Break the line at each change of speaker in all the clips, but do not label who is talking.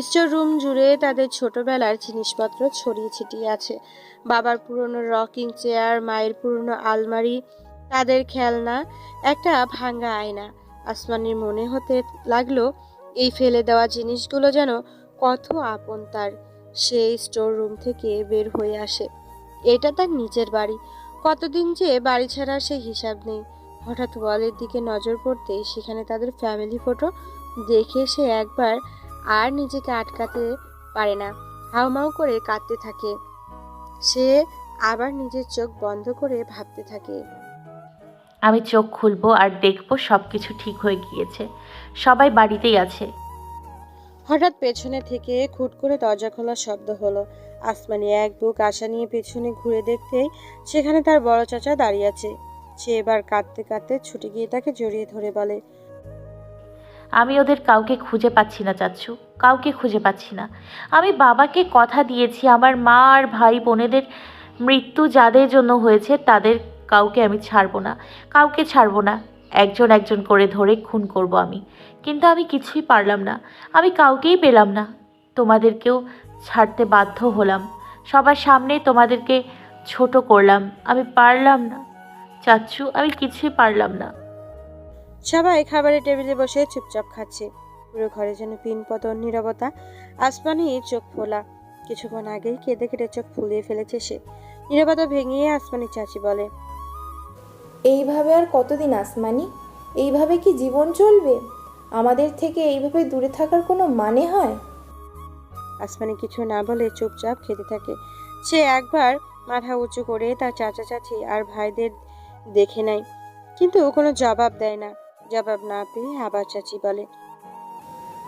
Store room জুড়ে তাদের ছোটবেলার জিনিসপত্র ছড়িয়ে ছিটিয়ে আছে। বাবার পুরনো রকিং চেয়ার, মায়ের পুরনো আলমারি, তাদের খেলনা, একটা ভাঙা আয়না। আসমানির মনে হতে লাগলো এই ফেলে দেওয়া জিনিসগুলো যেন কত আপন তার। সেই স্টোর রুম থেকে বের হয়ে আসে। এটা তার নিজের বাড়ি। কতদিন যে বাড়ি ছাড়া সে হিসাব নেই। হঠাৎ ওয়ালের দিকে নজর পড়তেই সেখানে তাদের ফ্যামিলি ফটো। দেখে সে একবার আর নিজেকে আটকাতে পারে না, হাউমাউ করে কাঁদতে থাকে। সে আবার নিজের চোখ বন্ধ করে ভাবতে থাকে,
আমি চোখ খুলবো আর দেখবো সবকিছু ঠিক হয়ে গিয়েছে, সবাই বাড়িতেই আছে।
হঠাৎ পেছনে থেকে খুট করে দরজা খোলার শব্দ হলো। আসমানি এক বুক আশা নিয়ে পেছনে ঘুরে দেখতেই সেখানে তার বড় চাচা দাঁড়িয়ে আছে। সে এবার কাঁদতে কাঁদতে ছুটে গিয়ে তাকে জড়িয়ে ধরে বলে,
আমি ওদের কাউকে খুঁজে পাচ্ছি না চাচ্ছু, কাউকে খুঁজে পাচ্ছি না। আমি বাবাকে কথা দিয়েছি আমার মা আর ভাই বোনেদের মৃত্যু যাদের জন্য হয়েছে তাদের কাউকে আমি ছাড়বো না, কাউকে ছাড়বো না। একজন একজন করে ধরে খুন করব আমি। কিন্তু আমি কিছুই পারলাম না, আমি কাউকেই পেলাম না। তোমাদেরকেও ছাড়তে বাধ্য হলাম, সবার সামনে তোমাদেরকে ছোট করলাম। আমি পারলাম না চাচ্ছু, আমি কিছুই পারলাম না।
সবাই খাবারের টেবিলে বসে চুপচাপ খাচ্ছে। পুরো ঘরে যেন পিনপতন নীরবতা। আসমানি চোখ ফোলা। কিছুক্ষণ আগেই কেঁদে কেটে চোখ ফুলিয়ে ফেলেছে সে। নীরবতা ভেঙিয়ে আসমানি চাচি বলে,
এইভাবে আর কতদিন আসমানি? এইভাবে কি জীবন চলবে? আমাদের থেকে এইভাবে দূরে থাকার কোনো মানে হয়?
আসমানি কিছু না বলে চুপচাপ খেতে থাকে। সে একবার মাথা উঁচু করে তার চাচা চাচি আর ভাইদের দেখে নেয়, কিন্তু কোনো জবাব দেয় না। জবাব না পেয়ে আবার চাচি বলে,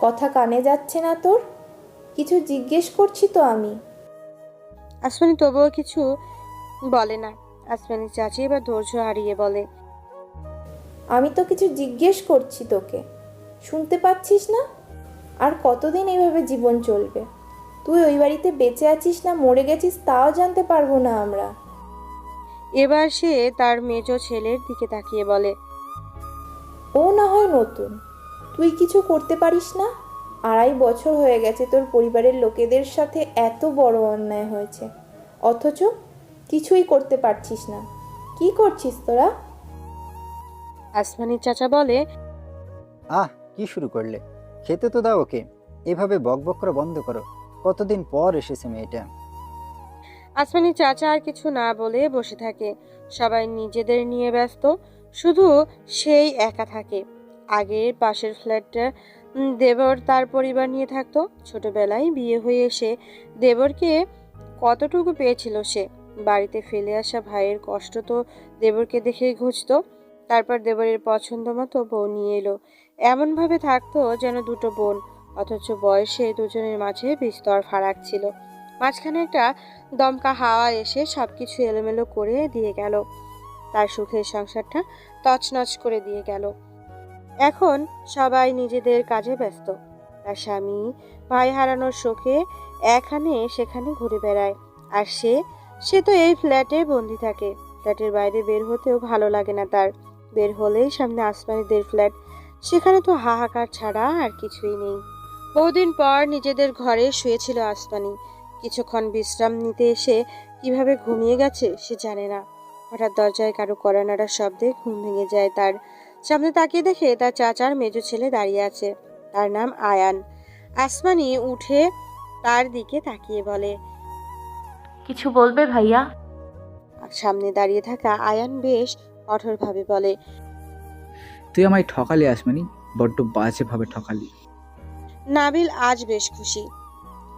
কথা কানে যাচ্ছে না তোর? কিছু জিজ্ঞেস করছি তো আমি।
আসমানি তবুও কিছু বলে না। আসমানি চাচি এবার ধৈর্য হারিয়ে বলে,
আমি তো কিছু জিজ্ঞেস করছি তোকে, শুনতে পাচ্ছিস না? আর কতদিন এইভাবে জীবন চলবে? তুই ওই বাড়িতে বেঁচে আছিস না মরে গেছিস তাও জানতে পারবো না আমরা।
এবার সে তার মেজ ছেলের দিকে তাকিয়ে বলে,
ও না হয় নতুন, তুই কিছু করতে পারিস না? 2.5 বছর হয়ে গেছে তোর পরিবারের লোকেদের সাথে এত বড় অন্যায় হয়েছে, অথচ কিছুই করতে পারছিস না। কি করছিস তোরা?
আসমানি চাচা বলে,
কি শুরু করলে? খেতে তো দাও ওকে। এভাবে বকবক করা বন্ধ করো। কতদিন পর এসেছে মেয়েটা।
আসমানি চাচা আর কিছু না বলে বসে থাকে। সবাই নিজেদের নিয়ে ব্যস্ত, শুধু সেই একা থাকে। আগের পাশের ফ্ল্যাটটা দেবর তার পরিবার নিয়ে থাকতো। ছোটবেলায় বিয়ে হয়ে এসে দেবরকে কতটুকু পেয়েছিল সে। বাড়িতে ফেলে আসা ভাইয়ের কষ্ট তো দেবরকে দেখেই ঘুচতো। তারপর দেবরের পছন্দ মতো বউ নিয়ে এলো। এমনভাবে থাকতো যেন দুটো বোন, অথচ বয়সে দুজনের মাঝে বিস্তর ফারাক ছিল। মাঝখানে একটা দমকা হাওয়া এসে সবকিছু এলোমেলো করে দিয়ে গেল। তার সুখের সংসারটা তছনছ করে দিয়ে গেল। এখন সবাই নিজেদের কাজে ব্যস্ত। তার স্বামী ভাই হারানোর শোকে এখানে সেখানে ঘুরে বেড়ায়। আর সে সে তো এই ফ্ল্যাটে বন্দি থাকে। ফ্ল্যাটের বাইরে বের হতেও ভালো লাগে না তার। বের হলেই সামনে আসমানিদের ফ্ল্যাট। সেখানে তো হাহাকার ছাড়া আর কিছুই নেই। বহুদিন পর নিজেদের ঘরে শুয়েছিল আসমানি। কিছুক্ষণ বিশ্রাম নিতে এসে কিভাবে ঘুমিয়ে গেছে সে জানে না। হঠাৎ দরজায় কারো কড়া নাড়ার শব্দে ঘুম ভেঙে যায় তার। সামনে তাকিয়ে দেখে তার চাচার মেজো ছেলে দাঁড়িয়ে আছে। তার নাম আয়ান। আসমানি উঠে তার দিকে তাকিয়ে বলে,
কিছু বলবে ভাইয়া?
সামনে দাঁড়িয়ে থাকা আয়ান বেশ কঠোরভাবে বলে,
তুই আমায় ঠকালি আসমানি, বড্ড বাজেভাবে ঠকালি।
নাবিল আজ বেশ খুশি।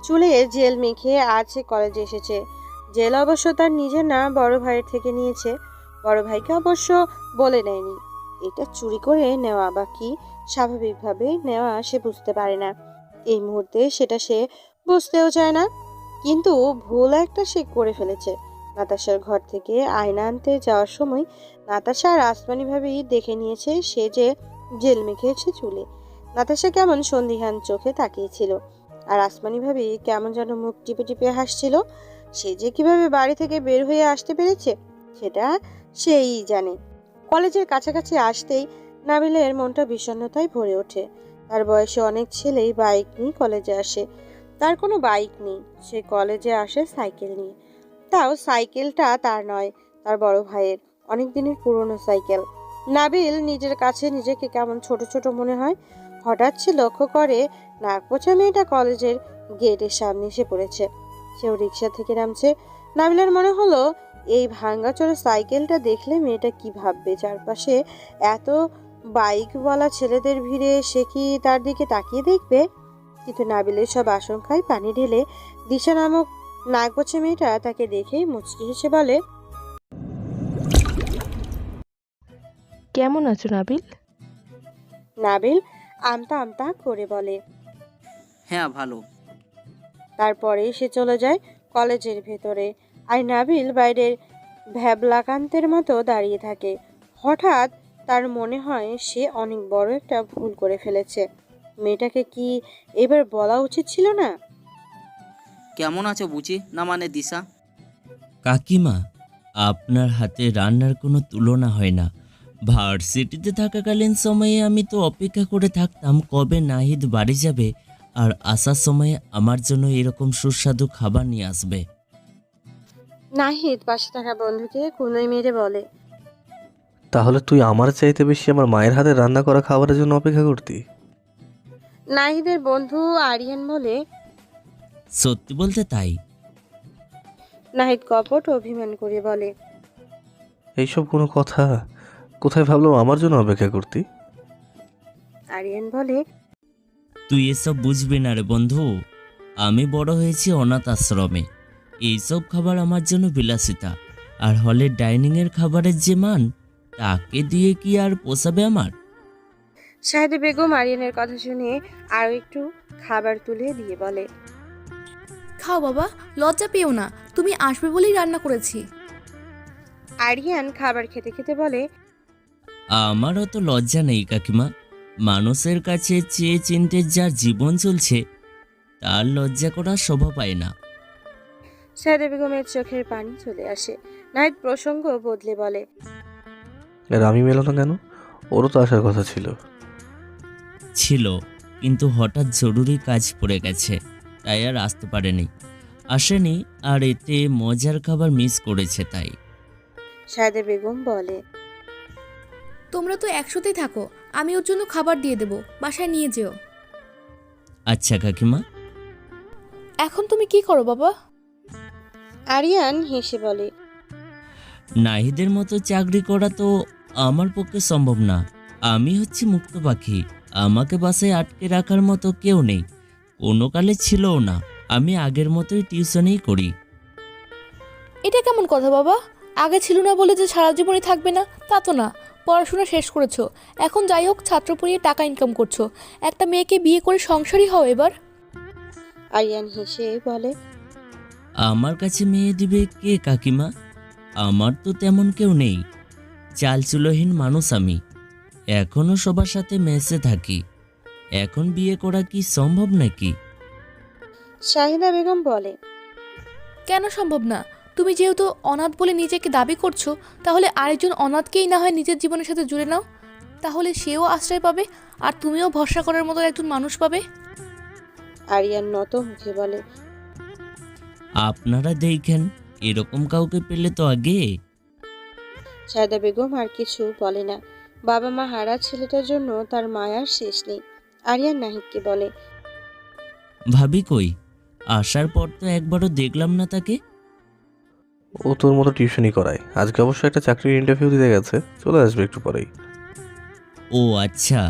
চুলে জেল মেখে আজ সে কলেজে এসেছে। জেল অবশ্য তার নিজের না, বড় ভাইয়ের থেকে নিয়েছে। বড় ভাইকে অবশ্য বলে নেয়নি। এটা চুরি করে নেওয়া বা কি স্বাভাবিকভাবে নেওয়া সে বুঝতে পারে না। এই মুহূর্তে সেটা সে বুঝতেও চায় না, কিন্তু ভুল একটা সে করে ফেলেছে। নাতাশার ঘর থেকে আয়না আনতে যাওয়ার সময় নাতাশা আর আসমানি ভাবেই দেখে নিয়েছে সে যে জেল মেখেছে চুলে। নাতাশা কেমন সন্দিহান চোখে তাকিয়েছিল, আর আসমানি ভাবি কেমন যেন মুখ টিপে টিপে হাসছিল। সে যে কিভাবে বাড়ি থেকে বের হয়ে আসতে পেরেছে সেটা সেই জানে। কলেজের কাছাকাছি আসতেই নাবিলের মনটা বিষণ্ণতায় ভরে ওঠে। তার বয়সে অনেক ছেলেই বাইক নিয়ে কলেজে আসে, তার কোনো বাইক নেই। সে কলেজে আসে সাইকেল নিয়ে, তাও সাইকেলটা তার নয়, তার বড় ভাইয়ের, অনেক দিনের পুরনো সাইকেল। নাবিল নিজের কাছে নিজেকে কেমন ছোট ছোট মনে হয়। হঠাৎ সে লক্ষ্য করে নাকপোছা মেয়েটা কলেজের গেটের সামনে এসে পড়েছে। সেও রিক্সা থেকে নামছে। নাবিলার মনে হলো এই ভাঙ্গাচোরা সাইকেলটা দেখলে মেয়েটা কি ভাববে। চারপাশে এত বাইকওয়ালা ছেলেদের ভিড়ে সে কি তার দিকে তাকিয়ে দেখবে? কিন্তু নাবিলের সব আশঙ্কায় পানি ঢেলে দিশা নামক নাগপোছা মেয়েটা তাকে দেখেই মুচকি হেসে বলে,
কেমন আছো নাবিল?
নাবিল আমতা আমতা করে বলে।
হ্যাঁ ভালো।
তারপরে সে চলে যায় কলেজের ভেতরে। আর নাবিল বাইরের ভ্যাবলাকান্তের মতো দাঁড়িয়ে থাকে। হঠাৎ তার মনে হয় সে অনেক বড় একটা ভুল করে ফেলেছে। মেয়েটাকে কি এবার বলা উচিত ছিল না?
কেমন আছো বুচি, না মানে দিশা?
কাকিমা, আপনার হাতে রান্নার কোনো তুলনা হয় না। ভার্সিটিতে থাকাকালীন সময়ে আমি তো অপেক্ষা করে থাকতাম কবে নাহিদ বাড়ি যাবে আর আসার সময়ে আমার জন্য এরকম সুস্বাদু খাবার নিয়ে আসবে।
নাহিদ পাশে থাকা বন্ধুকে কুনোই মেরে বলে,
তাহলে তুই আমার চাইতে বেশি আমার মায়ের হাতে রান্না করা খাবারের জন্য অপেক্ষা করতি?
নাহিদের বন্ধু আরিয়ান বলে।
সত্যি বলতে তাই।
নাহিদ কপট অভিমান করে বলে,
এইসব কোনো কথা? কোথায় ভাবলাম আমার জন্য অপেক্ষা করতি?
আরিয়ান বলে,
তুই এসব বুঝবি না রে বন্ধু। আমি বড় হয়েছি অনাথ আশ্রমে। এইসব খাবার আমার জন্য বিলাসিতা, আর হলের ডাইনিংয়ের খাবারের যে মান, তাকে দিয়ে কি আর পোষাবে আমার?
শাহেদা বেগম আরিয়ানের কথা শুনে আরো একটু খাবার তুলে দিয়ে বলে,
খাও বাবা, লজ্জা পেও না, তুমি আসবে বলেই রান্না করেছি।
আরিয়ান খাবার খেতে খেতে বলে,
আমার অত লজ্জা নেই কাকিমা। মানুষের কাছে চেয়ে চিনতে যার জীবন চলছে, তার লজ্জা করার শোভা পায় না।
শাহেদা বেগমের চোখের পানি চলে আসে। নাহিদ প্রসঙ্গ বদলে বলে,
রামি মেলো না কেন? ওরও তো আসার কথা ছিল।
ছিল, কিন্তু হঠাৎ জরুরি কাজ পড়ে গেছে, তাই আর আসতে পারেনি। আসেনি, আর এতে মজার খাবার মিস করেছে তাই।
শাহেদা বেগম বলে,
তোমরা তো একসাথেই থাকো, আমি ওর জন্য খাবার দিয়ে দেবো, বাসায় নিয়ে যেও।
আচ্ছা কাকিমা।
এখন তুমি কি করো বাবা?
আরিয়ান হেসে বলে,
নাহিদের মতো চাকরি করা তো আমার পক্ষে সম্ভব না। আমি হচ্ছি মুক্ত পাখি, আমাকে বাসায় আটকে রাখার মতো কেউ নেই, কোনো কালে ছিলও না। আমি আগের মতোই টিউশনেই করি।
এটা কেমন কথা বাবা? আগে ছিল না বলে যে সারা জীবনই থাকবে না তা তো না। পড়াশোনা শেষ করেছো, এখন যাই হোক ছাত্র পড়িয়ে টাকা ইনকাম করছো, একটা মেয়েকে বিয়ে করে সংসারই হও এবার।
আরিয়ান হেসে বলে,
আমার কাছে মেয়ে দিবে কে কাকিমা? আমার তো তেমন কেউ নেই। চালচুলোহীন মানুষ আমি, এখনো সবার সাথে মেশে থাকি। এখন বিয়ে করা কি সম্ভব নাকি?
শাহিদা বেগম বলে,
কেন সম্ভব না? তুমি যেহেতু অনাথ বলে নিজেকে দাবি করছো, তাহলে আরেকজন অনাথকেই না হয় নিজের জীবনের সাথে জুড়ে নাও, তাহলে সেও আশ্রয় পাবে আর তুমিও ভরসা করার মতো একজন মানুষ পাবে।
আরিয়ান নত মুখে বলে,
আপনারা দেখেন, এরকম কাউকে পেলে তো আগে।
শাহিদা বেগম আর কিছু বলে না। বাবা মা হারা ছেলেটার জন্য তার মায়ার শেষ নেই। আরিয়ান নাহিদকে বলে,
ভাবি কই? আসার পর তো একবারও দেখলাম না তাকে।
ও তোর মতো টিউশনই করায়, আজকে অবশ্য একটা চাকরির ইন্টারভিউ দিতে গেছে, চলে আসবে একটু পরেই।
ও আচ্ছা,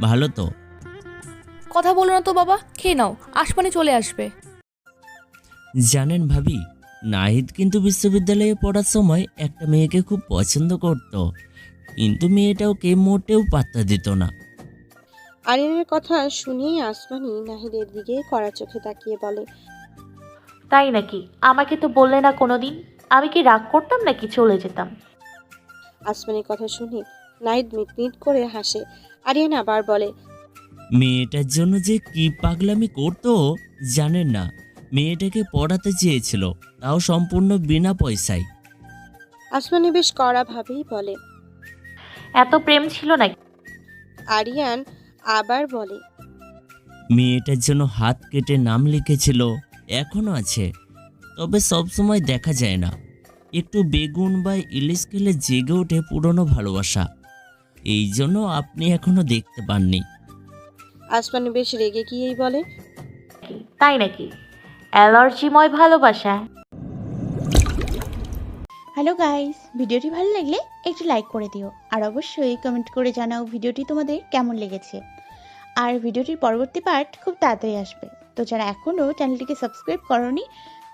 ভালো তো।
কথা বলো না তো বাবা, খেয়ে নাও, আসমানে চলে আসবে।
জানেন ভাবি, নাহিদ কিন্তু বিশ্ববিদ্যালয়ে পড়ার সময় একটা মেয়েকে খুব পছন্দ করত, কিন্তু মেয়েটা ওকে মোটেও পাত্তা দিত না।
আরিয়ানের কথা শুনেই আসমানি নাহিদের দিকে কড়া চোখে তাকিয়ে বলে,
তাই নাকি? আমাকে তো বললে না কোনোদিন। আমি কি রাগ করতাম নাকি চলে যেতাম?
আসমানির কথা শুনে নাহিদ মিটমিট করে হাসে। আরিয়ান আবার বলে,
মেয়েটার জন্য যে কি পাগলামি করতো জানেন না। মেয়েটাকে পড়াতে চেয়েছিল, তাও সম্পূর্ণ বিনা পয়সায়।
আসমানি বেশ কড়া ভাবেই বলে,
এত প্রেম ছিল নাকি?
আরিয়ান আবার বলে,
মেয়েটার জন্য হাত কেটে নাম লিখেছিল, এখনো আছে, তবে সব সময় দেখা যায় না। একটু বেগুন বা ইলিশ খেলে জেগে ওঠে পুরনো ভালোবাসা। এই জন্য আপনি এখনো দেখতে পাননি।
আসমানি বেশ রেগে গিয়েই বলে,
তাই নাকি? অ্যালার্জিময় ভালোবাসা?
হ্যালো গাইস, ভিডিওটি ভালো লাগলে একটু লাইক করে দিও আর অবশ্যই কমেন্ট করে জানাও ভিডিওটি তোমাদের কেমন লেগেছে। আর ভিডিওটির পরবর্তী পার্ট খুব তাড়াতাড়ি আসবে, তো যারা এখনও চ্যানেলটিকে সাবস্ক্রাইব করোনি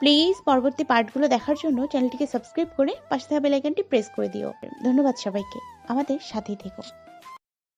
প্লিজ পরবর্তী পার্টগুলো দেখার জন্য চ্যানেলটিকে সাবস্ক্রাইব করে পাশে থাকা বেল আইকনটি প্রেস করে দিও। ধন্যবাদ সবাইকে, আমাদের সাথেই থেকো।